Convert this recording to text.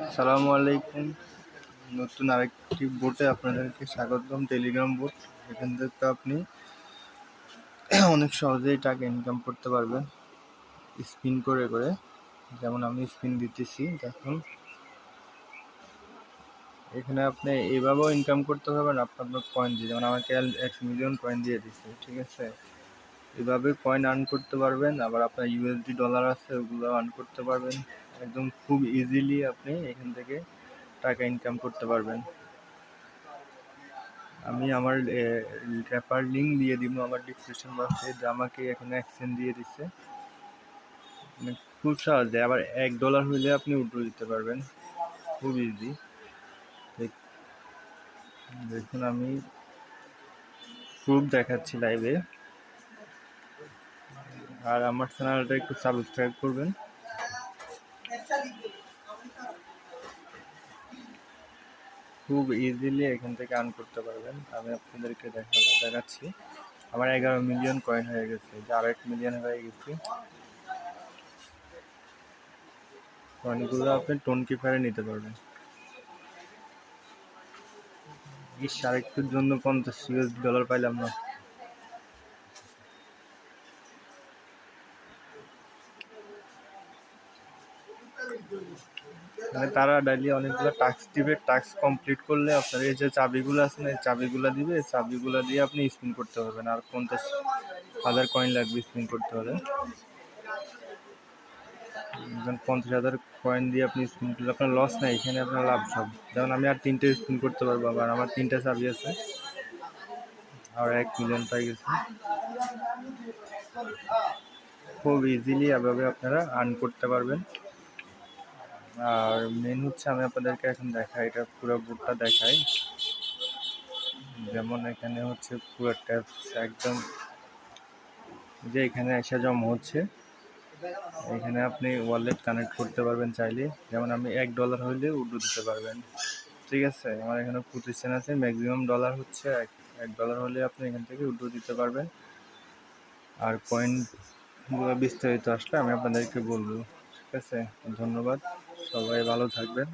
আসসালামু আলাইকুম। নতুন আরেকটি বোটে আপনাদেরকে স্বাগতম। Telegram boat. এখান থেকে আপনি অনেক সহজেই টাকা ইনকাম করতে পারবেন স্পিন করে করে। যেমন আমি স্পিন দিতেছি, দেখুন এখানে আপনি এভাবেও ইনকাম করতে পারবেন আপনার কয়েন দিয়ে। যেমন আমাকে 1 মিলিয়ন কয়েন দিয়ে দিচ্ছে, ঠিক আছে। এভাবে কয়েন আর্ন করতে পারবেন। আবার আপনার ইউএসডি ডলার আছে, ওগুলো আর্ন করতে পারবেন। একদম খুব ইজিলি আপনি এখান থেকে টাকা ইনকাম করতে পারবেন। আমি আমার রেফার লিঙ্ক দিয়ে দিব আমার ডিসক্রিপশন বক্সে, যে আমাকে এখানে এক্সচেঞ্জ দিয়ে দিচ্ছে। মানে খুব সহজে। আবার $1 হইলে আপনি উইথড্র দিতে পারবেন, খুব ইজি। দেখুন আমি প্রুফ দেখাচ্ছি লাইভে। আর আমার চ্যানেলটা একটু সাবস্ক্রাইব করবেন। খুব ইজিলি এখান থেকে আর্ন করতে পারবেন। আমি আপনাদেরকে দেখাচ্ছি। আমার 11 মিলিয়ন কয়েন হয়ে গেছে, যে আর 1 মিলিয়ন হয়ে গেছে। কয়েনগুলো আপনি টোন কিপারে নিতে পারবেন। আরেকটুর জন্য $50 পাইলাম না। মানে তারা ডেইলি অনেকগুলো টাস্ক দিবে। টাস্ক কমপ্লিট করলে আপনার এই যে চাবিগুলো আছে না, এই চাবিগুলো দিবে। এই চাবিগুলো দিয়ে আপনি স্পিন করতে পারবেন। আর 50,000 কয়েন লাগবে স্পিন করতে হলে। 50,000 কয়েন দিয়ে আপনি স্পিন করলে আপনার লস নাই, এখানে আপনার লাভ সব। যেমন আমি আর 3টে স্পিন করতে পারবো। আবার আমার 3টা চাবি আছে, আর 1 মিলিয়ন পাই গেছে। খুব ইজিলি এভাবে আপনারা আর্ন করতে পারবেন। আর মেন হচ্ছে, আমি আপনাদেরকে এখন দেখাই, এটা পুরো বোর্ডটা দেখাই। যেমন এখানে হচ্ছে পুরো ট্যাপস একদম, যে এখানে এসে জমা হচ্ছে। এখানে আপনি ওয়ালেট কানেক্ট করতে পারবেন চাইলে। যেমন আমি $1 হইলে উইথড্র দিতে পারবেন, ঠিক আছে। আমার এখানে 25 সেন্ট আছে। ম্যাক্সিমাম ডলার হচ্ছে $1 হলে আপনি এখান থেকে উইথড্র দিতে পারবেন। আর কয়েনগুলো বিস্তারিত আসলে আমি আপনাদেরকে বলবো, ঠিক আছে। ধন্যবাদ, সবাই ভালো থাকবেন।